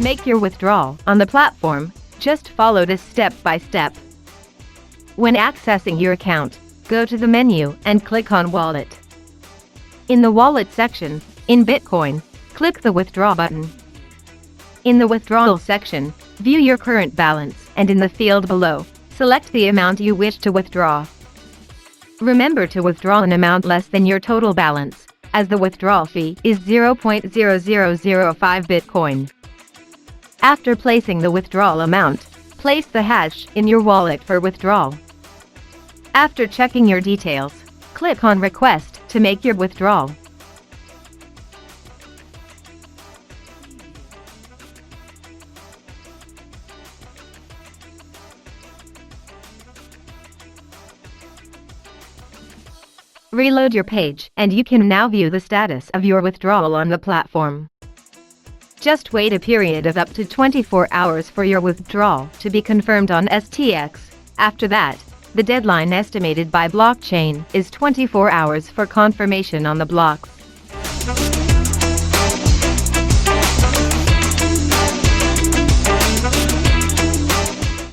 To make your withdrawal on the platform, just follow this step by step. When accessing your account, go to the menu and click on Wallet. In the Wallet section, in Bitcoin, click the Withdraw button. In the Withdrawal section, view your current balance, and in the field below, select the amount you wish to withdraw. Remember to withdraw an amount less than your total balance, as the withdrawal fee is 0.0005 Bitcoin. After placing the withdrawal amount, place the hash in your wallet for withdrawal. After checking your details, click on Request to make your withdrawal. Reload your page, and you can now view the status of your withdrawal on the platform. Just wait a period of up to 24 hours for your withdrawal to be confirmed on STX. After that, the deadline estimated by blockchain is 24 hours for confirmation on the blocks.